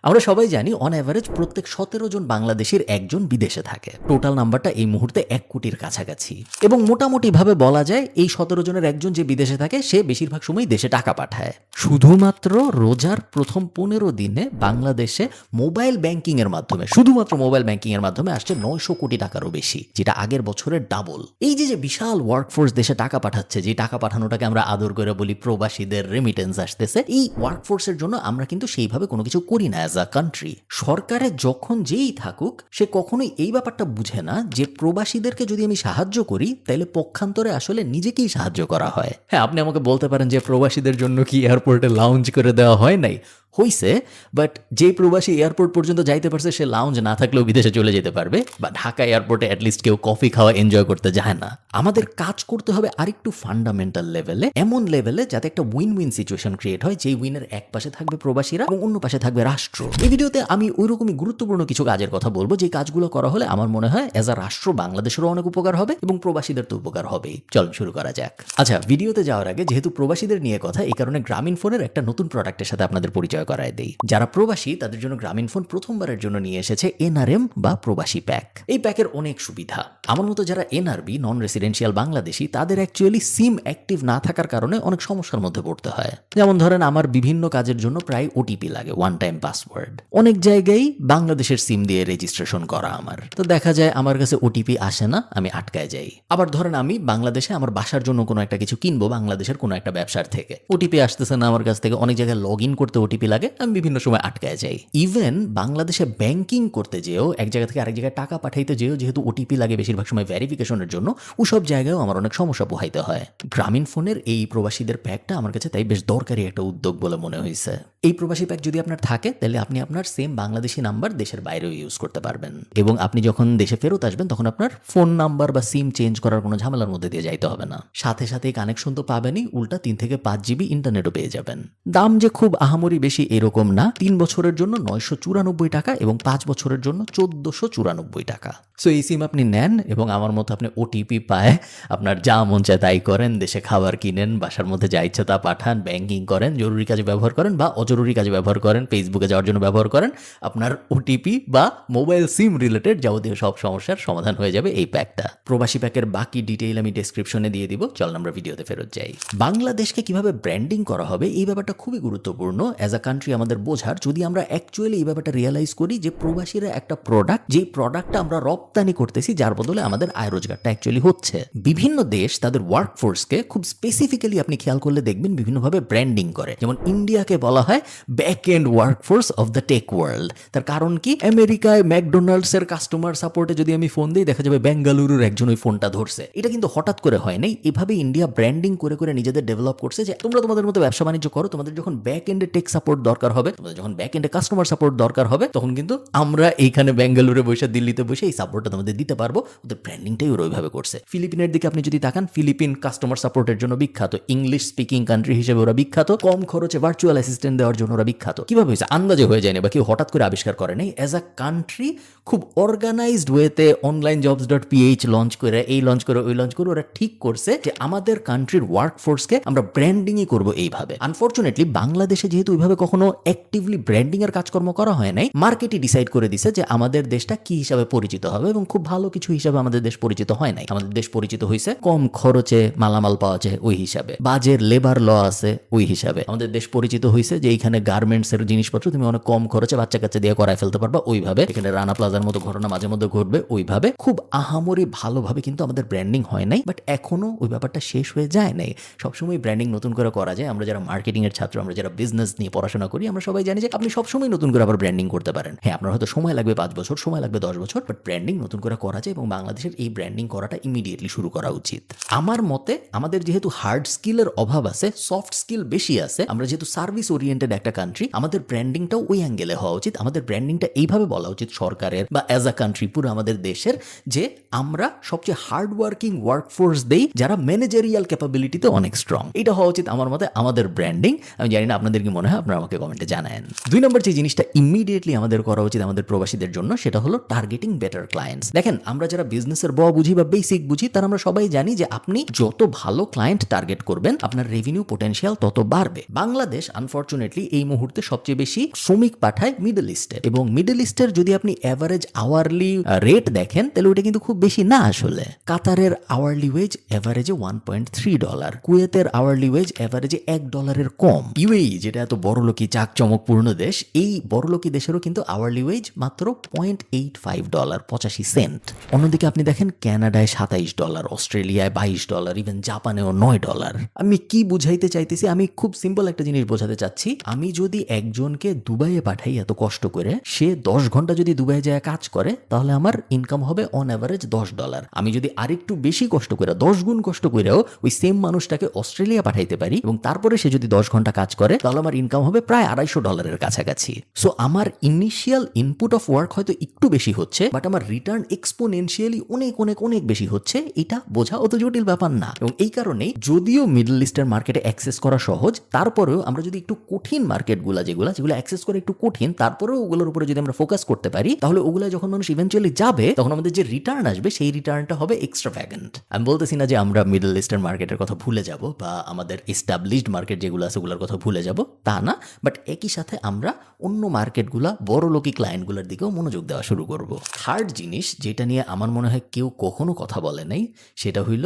আমরা সবাই জানি অন অ্যাভারেজ প্রত্যেক 17 জন বাংলাদেশের একজন বিদেশে থাকে। টোটাল নাম্বারটা এই মুহূর্তে 1 কোটির কাছাকাছি এবং মোটামুটিভাবে বলা যায় এই 17 জনের একজন যে বিদেশে থাকে সে বেশিরভাগ সময় দেশে টাকা পাঠায়। শুধুমাত্র রোজার প্রথম 15 দিনে বাংলাদেশে মোবাইল ব্যাংকিং এর মাধ্যমে, শুধুমাত্র মোবাইল ব্যাংকিং এর মাধ্যমে আসছে 900 কোটি টাকারও বেশি, যেটা আগের বছরের ডাবল। এই যে বিশাল ওয়ার্কফোর্স দেশে টাকা পাঠাচ্ছে, যে টাকা পাঠানোটাকে আমরা আদর করে বলি প্রবাসীদের রেমিটেন্স আসতেছে, এই ওয়ার্কফোর্সের জন্য আমরা কিন্তু সেইভাবে কোনো কিছু করি না অ্যাজ আ কান্ট্রি। সরকারে যখন যেই থাকুক সে কখনোই এই ব্যাপারটা বুঝে না যে প্রবাসীদেরকে যদি আমি সাহায্য করি তাহলে পক্ষান্তরে আসলে নিজেকেই সাহায্য করা হয়। হ্যাঁ, আপনি আমাকে বলতে পারেন যে প্রবাসীদের জন্য কি এয়ারপোর্টে লাউঞ্জ করে দেওয়া হয় নাই? হইছে, বাট যে প্রবাসী এয়ারপোর্ট পর্যন্ত যাইতে পারছে সে লাউঞ্জ না থাকলেও বিদেশে চলে যেতে পারবে, বা ঢাকা এয়ারপোর্টে অ্যাটলিস্ট কেউ কফি খাওয়া এনজয় করতে যায় না। আমাদের কাজ করতে হবে আরেকটু ফান্ডামেন্টাল লেভেলে, এমন লেভেলে যাতে একটা উইন উইন সিচুয়েশন ক্রিয়েট হয়, যেই উইনের এক পাশে থাকবে প্রবাসীরা এবং অন্য পাশে থাকবে রাষ্ট্র। এই ভিডিওতে আমি ওইরকমই গুরুত্বপূর্ণ কিছু কাজের কথা বলবো যে কাজগুলো করা হলে আমার মনে হয় অ্যাজ আ রাষ্ট্র বাংলাদেশেরও অনেক উপকার হবে এবং প্রবাসীদের তো উপকার হবেই। চলুন শুরু করা যাক। আচ্ছা, ভিডিওতে যাওয়ার আগে যেহেতু প্রবাসীদের নিয়ে কথা, এই কারণে গ্রামীণ ফোনের একটা নতুন প্রোডাক্টের সাথে আপনাদের পরিচয় করায় দেই। যারা প্রবাসী তাদের জন্য গ্রামীণ ফোন প্রথমবারের জন্য নিয়ে এসেছে এনআরএম বা প্রবাসী প্যাক। এই প্যাকের অনেক সুবিধা। আমার মতো যারা এনআরবি, নন রেসিডেন্সিয়াল বাংলাদেশি, তাদের অ্যাকচুয়ালি সিম অ্যাক্টিভ না থাকার কারণে অনেক সমস্যার মধ্যে পড়তে হয়। যেমন ধরেন আমার বিভিন্ন কাজের জন্য প্রায় ওটিপি লাগে, ওয়ান টাইম পাসওয়ার্ড। অনেক জায়গায় বাংলাদেশের সিম দিয়ে রেজিস্ট্রেশন করা আমার, তো দেখা যায় আমার কাছে ওটিপি আসে না, আমি আটকায় যাই। আবার ধরেন আমি বাংলাদেশে আমার বাসার জন্য কোনো একটা কিছু কিনবো বাংলাদেশের কোনো একটা ব্যবসার থেকে, ওটিপি আসতেছে না আমার কাছ থেকে, অনেক জায়গায় লগ ইন করতে ওটিপি লাগে, আমি বিভিন্ন সময় আটকায় যাই। ইভেন বাংলাদেশে ব্যাংকিং করতে যেও, এক জায়গা থেকে আরেক জায়গায় টাকা পাঠাইতে যেও, যেহেতু ওটিপি লাগে বেশিরভাগ সময় ভেরিফিকেশনের জন্য, ওসব জায়গায়ও আমার অনেক সমস্যা পোহাইতে হয়। গ্রামীণ ফোনের এই প্রবাসীদের প্যাকটা আমার কাছে তাই বেশ দরকারি একটা উদ্যোগ বলে মনে হয়েছে। এই প্রবাসী প্যাক যদি আপনার থাকে তাহলে আপনি আপনার সেম বাংলাদেশি নাম্বার দেশের বাইরেও ইউজ করতে পারবেন এবং আপনি যখন দেশে ফেরত আসবেন তখন আপনার ফোন নাম্বার বা সিম চেঞ্জ করার কোনো ঝামেলার মধ্যে দিয়ে যাইতে হবে না। সাথে সাথে কানেকশন তো পাবেনই, উল্টা 3 থেকে 5 জিবি ইন্টারনেটও পেয়ে যাবেন। দাম যে খুব আহামরি বেশি এরকম না, 3 বছরের জন্য 994 টাকা এবং 5 বছরের জন্য 1494 টাকা। সো এই সিম আপনি নেন এবং আমার মতো আপনি ওটিপি পায় আপনার যা মন চায় তাই করেন, দেশে খাবার কিনেন, বাসার মধ্যে যা ইচ্ছা তা পাঠান, ব্যাংকিং করেন, জরুরি কাজে ব্যবহার করেন বা অজরুরি কাজে ব্যবহার করেন, ফেসবুকে যাওয়ার জন্য ব্যবহার করেন। আপনার ওটিপি বা মোবাইল সিম রিলেটেড যাবতীয় সব সমস্যার সমাধান হয়ে যাবে এই প্যাকটা। প্রবাসী প্যাকের বাকি ডিটেইল আমি ডেসক্রিপশনে দিয়ে দিব। চল আমরা ভিডিওতে ফেরত যাই। বাংলাদেশকে কিভাবে ব্র্যান্ডিং করা হবে এই ব্যাপারটা খুবই গুরুত্বপূর্ণ অ্যাজ আ কান্ট্রি আমাদের বোঝার, যদি আমরা অ্যাকচুয়ালি এই ব্যাপারটা রিয়েলাইজ করি যে প্রবাসীরা একটা প্রোডাক্ট, যেই প্রোডাক্টটা আমরা রপ্তানি করতেছি, যার বদলে আমাদের আয় রোজগারটা অ্যাকচুয়ালি হচ্ছে। বিভিন্ন দেশ তাদের ওয়ার্কফোর্সকে খুব স্পেসিফিক্যালি আপনি খেয়াল করলে দেখবেন বিভিন্নভাবে ব্র্যান্ডিং করে। যেমন ইন্ডিয়াকে বলা হয় back end workforce of the tech world. তার কারণ কি? আমেরিকায় ম্যাকডোনাল্ডস এর কাস্টমার সাপোর্টে যদি আমি ফোন দিই দেখা যাবে বেঙ্গালুরুর একজন ওই ফোনটা ধরছে। এটা কিন্তু হঠাৎ করে হয় নাই, এভাবে ইন্ডিয়া ব্র্যান্ডিং করে করে নিজেদের ডেভেলপ করছে যে তোমরা তোমাদের মতো ব্যবসা বাণিজ্য করো, তোমাদের যখন ব্যাক এন্ডে টেক সাপোর্ট দরকার হবে, তোমাদের যখন ব্যাক এন্ডে কাস্টমার সাপোর্ট দরকার হবে, তখন কিন্তু আমরা এইখানে বেঙ্গালুরুরে বসে, দিল্লিতে বসে এই সাপোর্টটা তোমাদের দিতে পারবো। ওদের ব্র্যান্ডিংটাই ওরা ওইভাবে করছে। ফিলিপিনের দিকে আপনি যদি তাকান, ফিলিপিন কাস্টমার সাপোর্টের জন্য বিখ্যাত, ইংলিশ স্পিকিং কান্ট্রি হিসেবে ওরা বিখ্যাত, কম খরচে ভার্চুয়াল অ্যাসিস্ট্যান্ট দেওয়ার জন্য ওরা বিখ্যাত। কিভাবে হয়েছে? আন্দাজে হয়ে যায়নি বা কেউ হঠাৎ করে আবিষ্কার করে নাই। অ্যাজ আ কান্ট্রি খুব অর্গানাইজড ওয়েতে onlinejobs.ph লঞ্চ করে, এই লঞ্চ করে, ওই লঞ্চ করে ওরা ঠিক করছে যে আমাদের কান্ট্রির ওয়ার্কফোর্সকে আমরা ব্র্যান্ডিংই করবো এইভাবে। আনফরচুনেটলি বাংলাদেশে যেহেতু ওইভাবে কখনো অ্যাক্টিভলি ব্র্যান্ডিং এর কাজকর্ম করা হয় নাই, মার্কেটই ডিসাইড করে দিছে যে আমাদের দেশটা কি হিসাবে পরিচিত হবে এবং খুব ভালো কিছু হিসাবে আমাদের দেশ পরিচিত হয় নাই। আমাদের দেশ পরিচিত হয়েছে কম খরচে মালামাল পাওয়া যায় ওই হিসাবে, বাজের লেবার ল আছে ওই হিসাবে। আমাদের দেশ পরিচিত হয়েছে যে এইখানে গার্মেন্টস এর জিনিসপত্র তুমি অনেক কম খরচে বাচ্চা কাচ্চা দিয়ে করায় ফেলতে পারবা ওইভাবে। এখানে রানা প্লাজার মতো ঘটনা মাঝে মধ্যে ঘটবে ওইভাবে। খুব আহামরি ভালোভাবে কিন্তু আমাদের ব্র্যান্ডিং হয় নাই, বাট এখনো ওই ব্যাপারটা শেষ হয়ে যায় নাই। সবসময় ব্র্যান্ডিং নতুন করে করা যায়। আমরা যারা মার্কেটিং এর ছাত্র, আমরা যারা বিজনেস নিয়ে পড়াশোনা করি, আমরা সবাই জানি যে আপনি সবসময় নতুন করে আবার ব্র্যান্ডিং করতে পারেন। হ্যাঁ, আপনার হয়তো সময় লাগবে 5 বছর, সময় লাগবে 10 বছর, বাট ব্র্যান্ডিং নতুন করে করা যায় এবং বাংলাদেশের এই ব্র্যান্ডিং করাটা ইমিডিয়েটলি শুরু করা উচিত। আমার মতে আমাদের যেহেতু হার্ড স্কিলের অভাব আছে, সফট স্কিল বেশি আছে, আমরা যেহেতু সার্ভিস ওরিয়েন্টেড একটা কান্ট্রি, আমাদের ব্র্যান্ডিংটাও ওই অ্যাঙ্গেলে হওয়া উচিত। আমাদের ব্র্যান্ডিংটা এইভাবে বলা উচিত সরকারের বা অ্যাজ আ কান্ট্রি পুরো আমাদের দেশের, যে আমরা সবচেয়ে হার্ড ওয়ার্কিং ওয়ার্কফোর্স দেই যারা ম্যানেজারিয়াল ক্যাপাবিলিটিতে অনেক স্ট্রং। এটা হওয়া উচিত আমার মতে আমাদের ব্র্যান্ডিং। আমি জানি না আপনাদের কি মনে হয়, আপনারা আমাকে কমেন্টে জানান। 2 নম্বর যে জিনিসটা ইমিডিয়েটলি আমাদের করা উচিত আমাদের প্রবাসীদের জন্য, সেটা হলো টার্গেটিং বেটার ক্লায়েন্টস। দেখেন, আমরা যারা বিজনেসের বুঝি বা বেসিক বুঝি, তারা আমরা সবাই জানি যে আপনি যত ভালো ক্লায়েন্ট টার্গেট করবেন আপনার রেভিনিউ পোটেনশিয়াল তত বাড়বে। বাংলাদেশ আনফরচুনেটলি কান্ট্রি এই মুহূর্তে সবচেয়ে বেশি শ্রমিক পাঠায় মিডল ইস্টে, এবং মিডল ইস্টের যদি আপনি অ্যাভারেজ আওয়ারলি রেট দেখেন তাহলে ওটা কিন্তু খুব বেশি না। আসলে কাতারের আওয়ারলি ওয়েজ অ্যাভারেজে $1.3, কুয়েতের আওয়ারলি ওয়েজ অ্যাভারেজে $1 কম। ইউএই যেটা এত বড়লোকি চাকচমকপূর্ণ দেশ, এই বড়লোকি দেশেরও কিন্তু আওয়ারলি ওয়েজ মাত্র $0.85, 85 সেন্ট। অন্যদিকে আপনি দেখেন ক্যানাডায় $27, অস্ট্রেলিয়ায় $22, ইভেন জাপানেও $9। আমি কি বুঝাইতে চাইতেছি, আমি খুব সিম্পল একটা জিনিস বোঝাতে চাচ্ছি। আমি যদি একজনকে দুবাইয়ে পাঠাই এত কষ্ট করে, সে 10 ঘন্টা যদি দুবাইয়ে যায় কাজ করে, তাহলে আমার ইনকাম হবে অন অ্যাভারেজ $10। আমি যদি আরেকটু বেশি কষ্ট করে 10 গুণ কষ্ট করেও ওই সেম মানুষটাকে অস্ট্রেলিয়া পাঠাইতে পারি এবং তারপরে সে যদি 10 ঘন্টা কাজ করে, তাহলে আমার ইনকাম হবে প্রায় $250 কাছাকাছি। সো আমার ইনিশিয়াল ইনপুট অফ ওয়ার্ক হয়তো একটু বেশি হচ্ছে, বাট আমার রিটার্ন এক্সপোনেনশিয়ালি অনেক অনেক অনেক বেশি হচ্ছে। এটা বোঝা অত জটিল ব্যাপার না। এবং এই কারণেই যদিও মিডল ইস্টের মার্কেটে অ্যাক্সেস করা সহজ, তারপরেও আমরা যদি একটু কঠিন মার্কেটগুলা যেগুলো অ্যাক্সেস করে একটু কঠিন, তারপরেও ওগুলোর উপরে যদি আমরা ফোকাস করতে পারি, তাহলে ওগুলা যখন মানুষ ইভেন্চুয়ালি যাবে, তখন আমাদের যে রিটার্ন আসবে সেই রিটার্নটা হবে এক্সট্রাভ্যাগেন্ট। আমি বলতেছি না যে আমরা মিডল ইস্টের মার্কেটের কথা ভুলে যাব বা আমাদের এস্টাবলিশড মার্কেট যেগুলো আছে ওগুলোর কথা ভুলে যাব, তা না। বাট একই সাথে আমরা অন্য মার্কেটগুলা বড় লোকি ক্লায়েন্টগুলোর দিকেও মনোযোগ দেওয়া শুরু করব। থার্ড জিনিস যেটা নিয়ে আমার মনে হয় কেউ কখনো কথা বলে নাই, সেটা হইল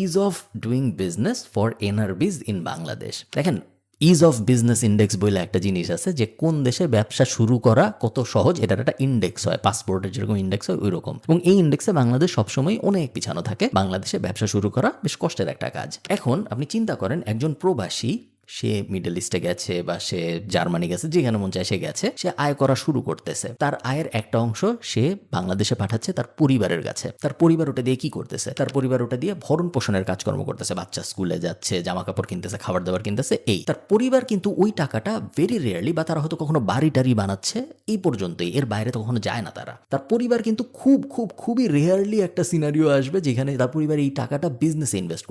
ease of doing business for NRBs in Bangladesh. দেখেন, ইজ অফ বিজনেস ইন্ডেক্স বলে একটা জিনিস আছে, যে কোন দেশে ব্যবসা শুরু করা কত সহজ, এটার একটা ইন্ডেক্স হয়, পাসপোর্টের যেরকম ইন্ডেক্স হয় ওই রকম। এবং এই ইন্ডেক্সে বাংলাদেশ সবসময় অনেক পিছানো থাকে। বাংলাদেশে ব্যবসা শুরু করা বেশ কষ্টের একটা কাজ। এখন আপনি চিন্তা করেন, একজন প্রবাসী, সে মিডল ইস্টে গেছে বা সে জার্মানি গেছে, যেখানে মন চায় সে গেছে, সে আয় করা শুরু করতেছে। তার আয়ের একটা অংশ সে বাংলাদেশে পাঠাচ্ছে তার পরিবারের কাছে। তার পরিবার ওটা দিয়ে কি করতেছে? তার পরিবার ওটা দিয়ে ভরণ পোষণের কাজকর্ম করতেছে, বাচ্চা স্কুলে যাচ্ছে, জামা কাপড় কিনতেছে, খাবার দাবার কিনতেছে। এই তার পরিবার কিন্তু ওই টাকাটা ভেরি রেয়ারলি, বা তারা হয়তো কখনো বাড়ি টাড়ি বানাচ্ছে, এই পর্যন্তই, এর বাইরে তো কখনো যায় না তারা। তার পরিবার কিন্তু খুবই রেয়ারলি একটা সিনারিও আসবে যেখানে তার পরিবার এই টাকাটা বিজনেসে ইনভেস্ট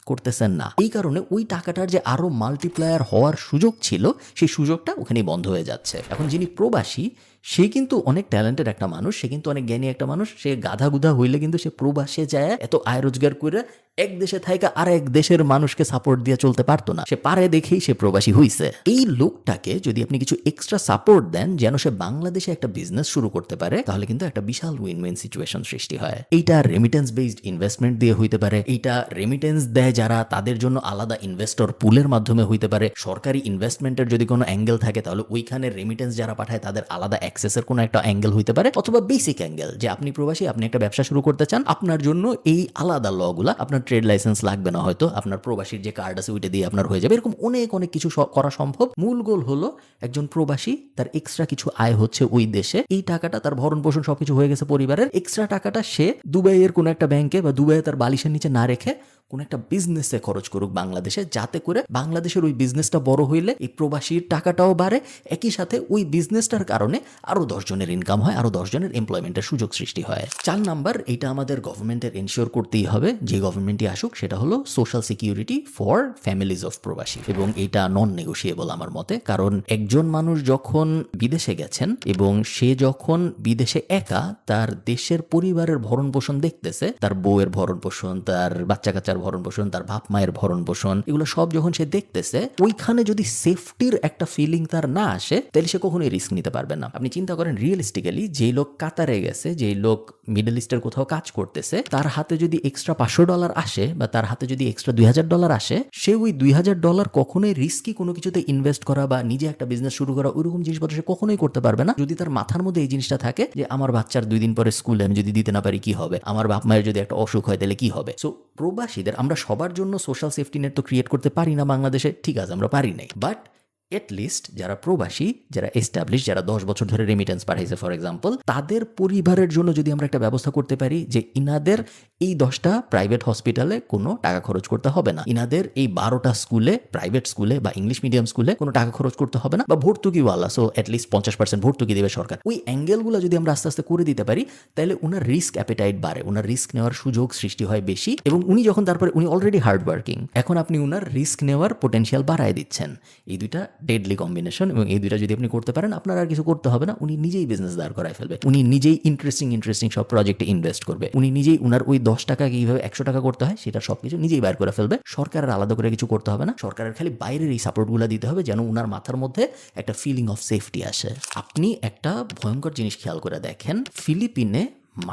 করতেছেন না। এই কারণে ওই টাকাটার যে আরো মাল্টিপ্লায়ার হওয়ার সুযোগ ছিল, সেই সুযোগটা ওখানেই বন্ধ হয়ে যাচ্ছে। এখন যিনি প্রবাসী, সে কিন্তু অনেক ট্যালেন্টেড একটা মানুষ, সে কিন্তু অনেক জ্ঞানী একটা মানুষ। সে গাধা গুধা হইলে কিন্তু সে প্রবাসে যায় এত আয় রোজগার করে এক দেশে থাইকা আর এক দেশের মানুষকে সাপোর্ট দিয়ে চলতে পারতো না। সে পারে দেখেই সে প্রবাসী হইছে। এই লোকটাকে যদি আপনি কিছু এক্সট্রা সাপোর্ট দেন যেন সে বাংলাদেশে একটা বিজনেস শুরু করতে পারে, তাহলে কিন্তু একটা বিশাল উইন উইন সিচুয়েশন সৃষ্টি হয়। এইটা রেমিটেন্স বেসড ইনভেস্টমেন্ট দিয়ে হইতে পারে, এইটা রেমিটেন্স দেয় যারা, তাদের জন্য আলাদা ইনভেস্টর পুলের মাধ্যমে হইতে পারে। সরকারি ইনভেস্টমেন্টের যদি কোনো অ্যাঙ্গেল থাকে, তাহলে ওইখানে রেমিটেন্স যারা পাঠায় তাদের আলাদা অ্যাক্সেসের কোনো একটা অ্যাঙ্গেল হইতে পারে, অথবা বেসিক অ্যাঙ্গেল যে আপনি প্রবাসী, আপনি একটা ব্যবসা শুরু করতে চান, আপনার জন্য এই আলাদা লগুলা, আপনার ট্রেড লাইসেন্স লাগবে না, হয়তো আপনার প্রবাসীর যে কার্ড আছে ওইটা দিয়ে আপনার হয়ে যাবে। এরকম অনেক কিছু করা সম্ভব। মূল গোল হলো একজন প্রবাসী, তার এক্সট্রা কিছু আয় হচ্ছে ওই দেশে, এই টাকাটা তার ভরণ পোষণ সবকিছু হয়ে গেছে পরিবারের, এক্সট্রা টাকাটা সে দুবাইয়ের কোনো একটা ব্যাংকে বা দুবাইয়ে তার বালিশের নিচে না রেখে কোন একটা বিজনেসে খরচ করুক বাংলাদেশে, যাতে করে বাংলাদেশের ওই বিজনেসটা বড় হইলে এই প্রবাসীর টাকাটাও বাড়ে, একই সাথে ওই বিজনেসটার কারণে আরো 10 জনের ইনকাম হয়, আরো 10 জনের এমপ্লয়মেন্টের সুযোগ সৃষ্টি হয়। 4 নাম্বার, এটা আমাদের গভর্নমেন্টের এনশিওর করতেই হবে, যে গভর্নমেন্টই আসুক, সেটা হলো social security for families of প্রবাসী। এবং এটা নন নেগোশিয়েবল আমার মতে। কারণ একজন মানুষ যখন বিদেশে গেছেন এবং সে যখন বিদেশে একা তার দেশের পরিবারের ভরণ পোষণ দেখতেছে, তার বউয়ের ভরণ পোষণ, তার বাচ্চা কাচ্চার ভরণ পোষণ, তার বাপ মায়ের ভরণ পোষণ, এগুলো সব যখন সে দেখতেছে, ওইখানে যদি সেফটির একটা ফিলিং তার না আসে, তাহলে সে কখনোই রিস্ক নিতে পারবে না। আপনি চিন্তা করেন, রিয়েলিস্টিক্যালি যেই লোক কাতারে গেছে, যেই লোক মিডল ইস্টের কোথাও কাজ করতেছে, তার হাতে যদি এক্সট্রা $500 আসে বা তার হাতে যদি এক্সট্রা $2000 আসে, সে ওই $2000 কখনোই রিস্কি কোনো কিছুতে ইনভেস্ট করা বা নিজে একটা বিজনেস শুরু করা, ওইরকম জিনিসপত্র সে কখনোই করতে পারবে না, যদি তার মাথার মধ্যে এই জিনিসটা থাকে যে আমার বাচ্চার 2 দিন পরে স্কুলে আমি যদি দিতে না পারি কি হবে, আমার বাপ মায়ের যদি একটা অসুখ হয় তাহলে কি হবে। সো প্রবাসীদের আমরা সবার জন্য সোশ্যাল সেফটি নেট তো ক্রিয়েট করতে পারি না বাংলাদেশে, ঠিক আছে, আমরা পারি নাই, বাট এটলিস্ট যারা প্রবাসী, যারা এস্টাবলিশ, যারা 10 বছর ধরে রেমিটেন্স পাঠাইছে ফর এক্সাম্পল, তাদের পরিবারের জন্য যদি আমরা একটা ব্যবস্থা করতে পারি যে ইনাদের এই 10টা প্রাইভেট হসপিটালে কোনো টাকা খরচ করতে হবে না, ইনাদের এই 12টা স্কুলে, প্রাইভেট স্কুলে বা ইংলিশ মিডিয়াম স্কুলে কোনো টাকা খরচ করতে হবে না, বা ভর্তুকিওয়ালা, সো অ্যাটলিস্ট 50% ভর্তুকি দেবে সরকার, ওই অ্যাঙ্গেলগুলো যদি আমরা আস্তে আস্তে করে দিতে পারি, তাহলে ওনার রিস্ক অ্যাপেটাইট বাড়ে, ওনার রিস্ক নেওয়ার সুযোগ সৃষ্টি হয় বেশি, এবং উনি যখন তারপরে, উনি অলরেডি হার্ড ওয়ার্কিং, এখন আপনি ওনার রিস্ক নেওয়ার পোটেনশিয়াল বাড়ায় দিচ্ছেন। এই দুইটা ডেডলি কম্বিনেশন, এবং এই দুইটা যদি আপনি করতে পারেন আপনার আর কিছু করতে হবে না। উনি নিজেই বিজনেস দাঁড় করায় ফেলবে, উনি নিজেই ইন্টারেস্টিং সব প্রজেক্টে ইনভেস্ট করবে, উনি নিজেই উনার ওই 10 টাকা কিভাবে 100 টাকা করতে হয় সেটা সবকিছু নিজেই বাইর করে ফেলবে। সরকারের আলাদা করে কিছু করতে হবে না, সরকারের খালি বাইরের এই সাপোর্টগুলো দিতে হবে যেন উনার মাথার মধ্যে একটা ফিলিং অফ সেফটি আসে। আপনি একটা ভয়ঙ্কর জিনিস খেয়াল করে দেখেন, ফিলিপিনে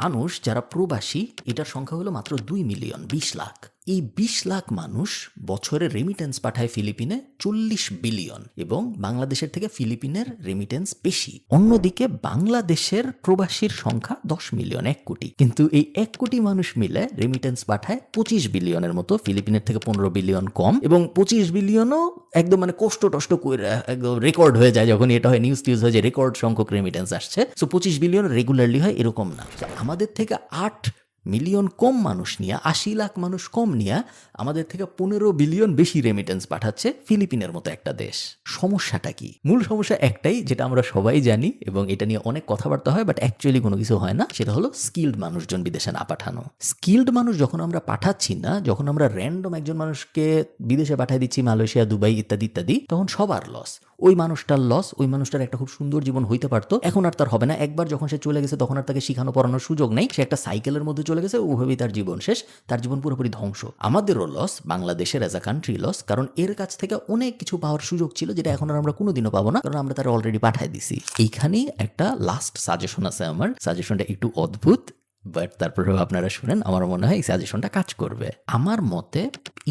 মানুষ যারা প্রবাসী এটার সংখ্যা হলো মাত্র 2 মিলিয়ন, 20 লাখ। এই 20 লাখ মানুষ বছরে রেমিটেন্স পাঠায় ফিলিপিনে 40 বিলিয়ন, এবং বাংলাদেশের থেকে ফিলিপিনের রেমিটেন্স বেশি। অন্যদিকে বাংলাদেশের প্রবাসীর সংখ্যা 10 মিলিয়ন, 1 কোটি, কিন্তু এই 1 কোটি মানুষ মিলে রেমিটেন্স পাঠায় 25 বিলিয়নের মতো, ফিলিপিনের থেকে 15 বিলিয়ন কম, এবং 25 বিলিয়নও একদম মানে কষ্ট করে একদম রেকর্ড হয়ে যায় যখন এটা হয়, নিউজ হয়ে যায় রেকর্ড সংখ্যক রেমিটেন্স আসছে। সো 25 বিলিয়ন রেগুলারলি হয় এরকম না। আমাদের থেকে 8 মিলিয়ন কম মানুষ নিয়ে, 80 লাখ মানুষ কম নিয়ে আমাদের থেকে 15 বিলিয়ন বেশি রেমিটেন্স পাঠাচ্ছে ফিলিপিনের মতো একটা দেশ। সমস্যাটা কি? মূল সমস্যা একটাই, যেটা আমরা সবাই জানি এবং এটা নিয়ে অনেক কথাবার্তা হয়, বাট অ্যাকচুয়ালি কোনো কিছু হয় না। সেটা হলো স্কিল্ড মানুষজন বিদেশে না পাঠানো। স্কিল্ড মানুষ যখন আমরা পাঠাচ্ছি না, যখন আমরা র্যান্ডম একজন মানুষকে বিদেশে পাঠিয়ে দিচ্ছি, মালয়েশিয়া, দুবাই ইত্যাদি ইত্যাদি, তখন সবার লস। ওই মানুষটার লস, ওই মানুষটার একটা খুব সুন্দর জীবন হইতে পারতো, এখন আর তার হবে না। একবার যখন সে চলে গেছে তখন আর তাকে শিখানো পড়ানোর সুযোগ নেই, সে একটা সাইকেলের মধ্যে চলে গেছে, ওভাবেই তার জীবন শেষ, তার জীবন পুরোপুরি ধ্বংস। আমাদেরও লস, বাংলাদেশের অ্যাজ আ কান্ট্রি লস, কারণ এর কাছ থেকে অনেক কিছু পাওয়ার সুযোগ ছিল যেটা এখন আর আমরা কোনোদিনও পাবো না, কারণ আমরা তারা অলরেডি পাঠিয়ে দিছি। এইখানেই একটা লাস্ট সাজেশন আছে আমার, সাজেশনটা একটু অদ্ভুত, বাট তারপরেও আপনারা শুনেন, আমার মনে হয় এই সাজেশনটা কাজ করবে। আমার মতে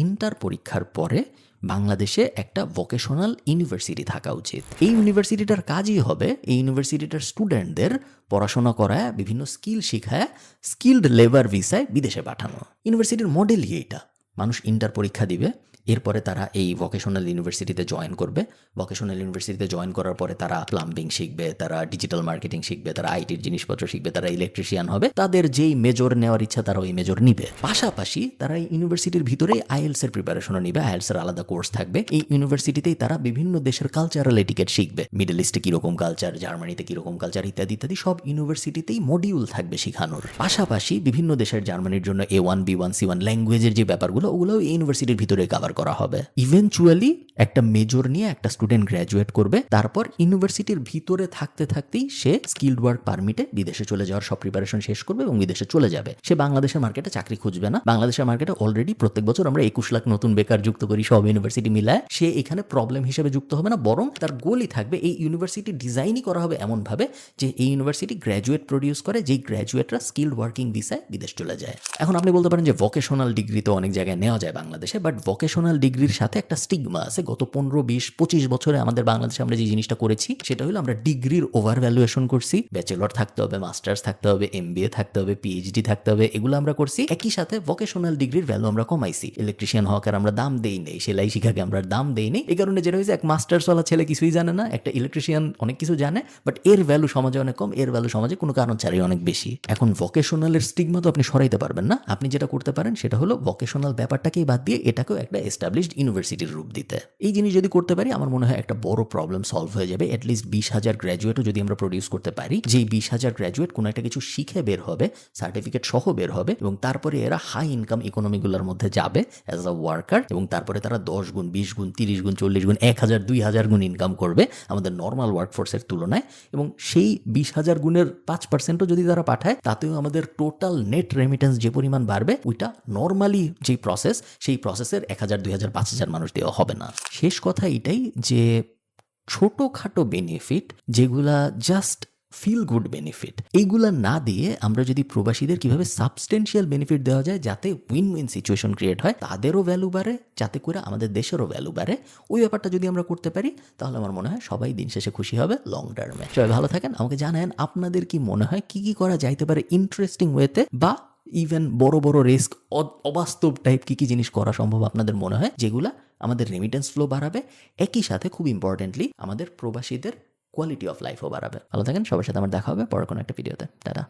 ইন্টার পরীক্ষার পরে বাংলাদেশে একটা ভোকেশনাল ইউনিভার্সিটি থাকা উচিত। এই ইউনিভার্সিটিটার কাজই হবে এই ইউনিভার্সিটিটার স্টুডেন্টদের পড়াশোনা করায়, বিভিন্ন স্কিল শিখায়, স্কিল্ড লেবার ভিসায় বিদেশে পাঠানো। ইউনিভার্সিটির মডেলই এইটা। মানুষ ইন্টার পরীক্ষা দিবে, এরপরে তারা এই ভোকেশনাল ইউনিভার্সিটিতে জয়েন করবে। ভোকেশনাল ইউনিভার্সিটিতে জয়েন করার পরে তারা প্লাম্বিং শিখবে, তারা ডিজিটাল মার্কেটিং শিখবে, তারা আইটির জিনিসপত্র শিখবে, তারা ইলেকট্রিশিয়ান হবে। তাদের যেই মেজর নেওয়ার ইচ্ছা তারা ওই মেজর নিবে। পাশাপাশি তারা এই ইউনিভার্সিটির ভিতরেই আইএলস এর প্রিপারেশনও নিবে। আইএলস এর আলাদা কোর্স থাকবে। এই ইউনিভার্সিটিতেই তারা বিভিন্ন দেশের কালচারাল এটিকেট শিখবে। মিডল ইস্টে কিরকম কালচার, জার্মানিতে কিরকম কালচার ইত্যাদি ইত্যাদি সব ইউনিভার্সিটিতেই মডিউল থাকবে শেখানোর। পাশাপাশি বিভিন্ন দেশের, জার্মানির জন্য A1, B1, C1 ল্যাঙ্গুয়েজের যে ব্যাপারগুলো, ওগুলোও এই ইউনিভার্সিটির ভিতরে কভার করা হবে। ইভেনচুয়ালি একটা মেজর নিয়ে একটা স্টুডেন্ট গ্র্যাজুয়েট করবে, তারপর ইউনিভার্সিটির ভিতরে থাকতে থাকতেই সে স্কিল্ড ওয়ার্ক পারমিটে বিদেশে চলে যাওয়ার সব প্রিপারেশন শেষ করবে এবং বিদেশে চলে যাবে। সে বাংলাদেশের মার্কেটে চাকরি খুঁজবে না। বাংলাদেশের মার্কেটে অলরেডি প্রত্যেক বছর আমরা 21 লাখ নতুন বেকার যুক্ত করি সব ইউনিভার্সিটি মিলায়। সে এখানে প্রবলেম হিসেবে যুক্ত হবে না, বরং তার গোলই থাকবে এই ইউনিভার্সিটি ডিজাইনই করা হবে এমনভাবে যে এই ইউনিভার্সিটি গ্র্যাজুয়েট প্রডিউস করে, যেই গ্র্যাজুয়েটরা স্কিল্ড ওয়ার্কিং ভিসায় বিদেশ চলে যায়। এখন আপনি বলতে পারেন যে ভোকেশনাল ডিগ্রি তো অনেক জায়গায় নেওয়া যায় বাংলাদেশে, বাট ভোকেশনাল ডিগ্রির সাথে একটা স্টিগমা আছে। গত 15, 20, 25 বছরে আমাদের বাংলাদেশে আমরা যে জিনিসটা করেছি সেটা হলো আমরা ডিগ্রির ওভার ভ্যালুয়েশন করছি। ব্যাচেলর থাকতে হবে, মাস্টার্স থাকতে হবে, MBA থাকতে হবে, PhD থাকতে হবে, এগুলো আমরা করছি। একই সাথে ভোকেশনাল ডিগ্রির ভ্যালু আমরা কমাইছি। ইলেকট্রিশিয়ান হওয়ার আমরা দাম দেই নেই, সেলাই শিখাকে আমরা দাম দেই নেই। এই কারণে যেটা হয়েছে, এক মাস্টার্সওয়ালা ছেলে কিছুই জানে না, একটা ইলেকট্রিশিয়ান অনেক কিছু জানে, বাট এর ভ্যালু সমাজে অনেক কম, এর ভ্যালু সমাজে কোনো কারণ ছাড়াই অনেক বেশি। এখন ভোকেশনালের স্টিগমা তো আপনি সরাইতে পারবেন না। আপনি যেটা করতে পারেন সেটা হলো ভোকেশনাল ব্যাপারটাকেই বাদ দিয়ে এটাকেও একটা এস্টাবলিশড ইউনিভার্সিটির রূপ দিতে। এই জিনিস যদি করতে পারি আমার মনে হয় একটা বড় প্রবলেম সলভ হয়ে যাবে। অ্যাটলিস্ট 20,000 গ্র্যাজুয়েটও যদি আমরা প্রডিউস করতে পারি, যেই 20,000 গ্র্যাজুয়েট কোনো একটা কিছু শিখে বের হবে, সার্টিফিকেট সহ বের হবে, এবং তারপরে এরা হাই ইনকাম ইকোনমিগুলোর মধ্যে যাবে অ্যাজ আ ওয়ার্কার, এবং তারপরে তারা 10 গুণ, 20 গুণ, 30 গুণ, 40 গুণ, 1,000, 2,000 গুণ ইনকাম করবে আমাদের নর্মাল ওয়ার্কফোর্সের তুলনায়। এবং সেই 20,000 গুণের 5%ও যদি তারা পাঠায়, তাতেও আমাদের টোটাল নেট রেমিটেন্স যে পরিমাণ বাড়বে, ওইটা নর্মালি যে প্রসেস, সেই প্রসেসের 1,000, 2,000, 5,000 মানুষ দেওয়া হবে না। শেষ কথা এটাই যে ছোটোখাটো বেনিফিট যেগুলা জাস্ট ফিল গুড বেনিফিট, এইগুলা না দিয়ে আমরা যদি প্রবাসীদের কিভাবে সাবস্টেন্সিয়াল বেনিফিট দেওয়া যায় যাতে উইন উইন সিচুয়েশন ক্রিয়েট হয়, তাদেরও ভ্যালু বাড়ে, যাতে করে আমাদের দেশেরও ভ্যালু বাড়ে, ওই ব্যাপারটা যদি আমরা করতে পারি তাহলে আমার মনে হয় সবাই দিন শেষে খুশি হবে লং টার্মে। সবাই ভালো থাকেন। আমাকে জানান আপনাদের কি মনে হয় কি কি করা যাইতে পারে ইন্টারেস্টিং ওয়েতে, বা ইভেন বড় বড় রিস্ক, অবাস্তব টাইপ কি কি জিনিস করা সম্ভব আপনাদের মনে হয়, যেগুলা আমাদের রেমিটেন্স ফ্লো বাড়াবে, একই সাথে খুব ইম্পর্টেন্টলি আমাদের প্রবাসীদের কোয়ালিটি অফ লাইফও বাড়াবে। ভালো থাকেন, সবার সাথে আমার দেখা হবে পরের কোনো একটা ভিডিওতে। টাটা।